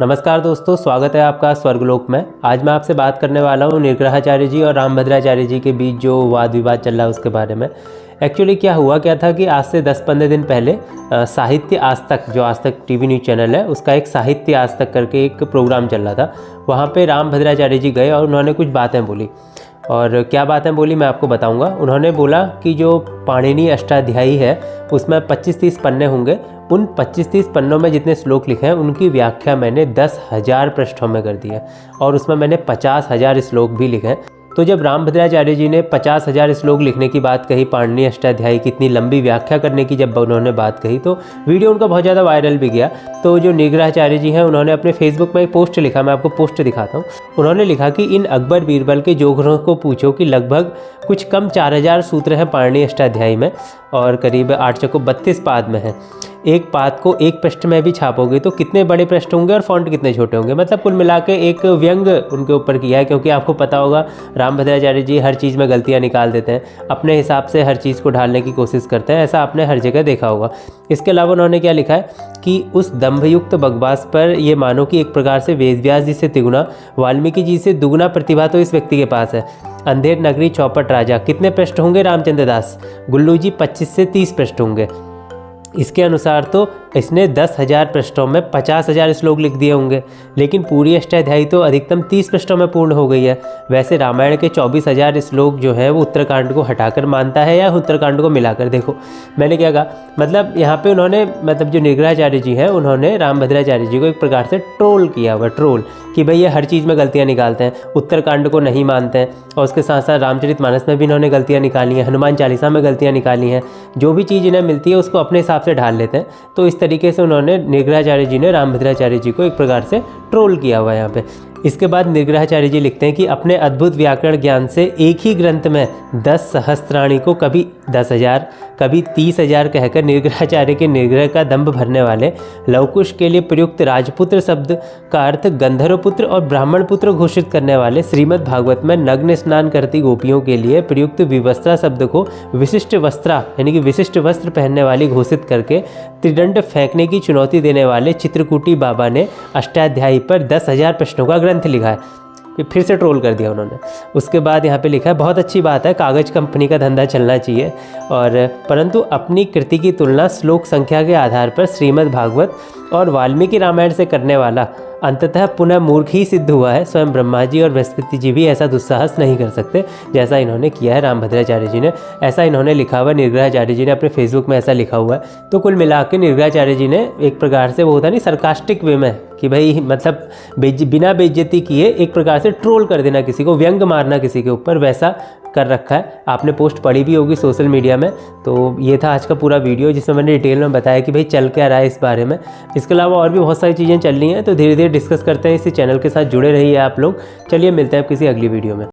नमस्कार दोस्तों, स्वागत है आपका स्वर्गलोक में। आज मैं आपसे बात करने वाला हूँ निर्ग्रहाचार्य जी और रामभद्राचार्य जी के बीच जो वाद विवाद चल रहा है उसके बारे में। एक्चुअली क्या था कि आज से 10-15 दिन पहले साहित्य आज तक, जो आज तक टीवी न्यूज़ चैनल है, उसका एक साहित्य आज तक करके एक प्रोग्राम चल रहा था। वहाँ पे रामभद्राचार्य जी गए और उन्होंने कुछ बातें बोली। और क्या बातें बोली मैं आपको बताऊंगा। उन्होंने बोला कि जो पाणिनि अष्टाध्यायी है उसमें 25-30 पन्ने होंगे। उन 25-30 पन्नों में जितने श्लोक लिखे हैं उनकी व्याख्या मैंने 10,000 पृष्ठों में कर दी है और उसमें मैंने 50,000 श्लोक भी लिखे हैं। तो जब रामभद्राचार्य जी ने 50,000 श्लोक लिखने की बात कही, पाणिनि अष्टाध्यायी की इतनी लंबी व्याख्या करने की जब उन्होंने बात कही, तो वीडियो उनका बहुत ज़्यादा वायरल भी गया। तो जो निर्ग्रहाचार्य जी हैं उन्होंने अपने फेसबुक में एक पोस्ट लिखा, मैं आपको पोस्ट दिखाता हूँ। उन्होंने लिखा कि इन अकबर बीरबल के जोगरों को पूछो कि लगभग कुछ कम 4,000 सूत्र हैं पाणिनि अष्टाध्यायी में और करीब 8 चौको 32 पाद में है। एक पाद को एक पृष्ठ में भी छापोगे तो कितने बड़े पृष्ठ होंगे और फॉन्ट कितने छोटे होंगे। मतलब कुल मिला के एक व्यंग उनके ऊपर किया है, क्योंकि आपको पता होगा रामभद्राचार्य जी हर चीज़ में गलतियां निकाल देते हैं, अपने हिसाब से हर चीज़ को ढालने की कोशिश करते हैं। ऐसा आपने हर जगह देखा होगा। इसके अलावा उन्होंने क्या लिखा है कि उस दंभयुक्त बकवास पर ये मानो कि एक प्रकार से वेद व्यास जी से तिगुना, वाल्मीकि जी से दुगुना प्रतिभा तो इस व्यक्ति के पास है। अंधेर नगरी चौपट राजा, कितने पृष्ठ होंगे रामचंद्र दास? गुल्लू जी 25 से 30 पृष्ठ होंगे। इसके अनुसार तो इसने 10,000 पृष्ठों में 50,000 श्लोक लिख दिए होंगे, लेकिन पूरी अष्टाध्यायी तो अधिकतम 30 पृष्ठों में पूर्ण हो गई है। वैसे रामायण के 24,000 श्लोक जो है वो उत्तरकांड को हटाकर मानता है या उत्तरकांड को मिलाकर। देखो मैंने क्या कहा, मतलब यहाँ पे उन्होंने, मतलब जो निर्ग्रहाचार्य जी हैं उन्होंने रामभद्राचार्य जी को एक प्रकार से ट्रोल किया हुआ, ट्रोल कि भाई ये हर चीज़ में गलतियाँ निकालते हैं, उत्तरकांड को नहीं मानते हैं। और उसके साथ साथ रामचरितमानस में भी इन्होंने गलतियाँ निकाली हैं, हनुमान चालीसा में गलतियाँ निकाली हैं। जो भी चीज़ इन्हें मिलती है उसको अपने हिसाब से ढाल लेते हैं। तो इस तरीके से उन्होंने, निर्ग्रहाचार्य जी ने रामभद्राचार्य जी को एक प्रकार से ट्रोल किया हुआ है यहाँ पे। इसके बाद निर्ग्रहाचार्य जी लिखते हैं कि अपने अद्भुत व्याकरण ज्ञान से एक ही ग्रंथ में 10 सहस्त्राणी को कभी 10,000 कभी 30,000 कहकर निर्ग्रहाचार्य के निर्ग्रह का दंभ भरने वाले, लवकुश के लिए प्रयुक्त राजपुत्र शब्द का अर्थ गंधर्व पुत्र और ब्राह्मण पुत्र घोषित करने वाले, श्रीमद् भागवत में नग्न स्नान करती गोपियों के लिए प्रयुक्त विवस्त्रा शब्द को विशिष्ट वस्त्रा यानी कि विशिष्ट वस्त्र पहनने वाली घोषित करके त्रिदंड फेंकने की चुनौती देने वाले चित्रकूटी बाबा ने अष्टाध्यायी पर 10,000 प्रश्नों का ग्रंथ लिखा है। फिर से ट्रोल कर दिया उन्होंने। उसके बाद यहाँ पे लिखा है, बहुत अच्छी बात है, कागज़ कंपनी का धंधा चलना चाहिए, और परंतु अपनी कृति की तुलना श्लोक संख्या के आधार पर श्रीमद् भागवत और वाल्मीकि रामायण से करने वाला अंततः पुनः मूर्ख ही सिद्ध हुआ है। स्वयं ब्रह्मा जी और बृहस्पति जी भी ऐसा दुस्साहस नहीं कर सकते जैसा इन्होंने किया है रामभद्राचार्य जी ने। ऐसा इन्होंने लिखा हुआ है, निर्ग्रहाचार्य जी ने अपने फेसबुक में ऐसा लिखा हुआ है। तो कुल मिला के निर्ग्रहाचार्य जी ने एक प्रकार से, वो होता नहीं सरकास्टिक वे में कि भाई मतलब बिना बेइज्जती किए एक प्रकार से ट्रोल कर देना किसी को, व्यंग मारना किसी के ऊपर, वैसा कर रखा है। आपने पोस्ट पढ़ी भी होगी सोशल मीडिया में। तो ये था आज का पूरा वीडियो जिसमें मैंने डिटेल में बताया कि भाई चल क्या रहा है इस बारे में। इसके अलावा और भी बहुत सारी चीज़ें चल रही हैं, तो धीरे धीरे डिस्कस करते हैं। इसी चैनल के साथ जुड़े रहिए आप लोग। चलिए मिलते हैं किसी अगली वीडियो में।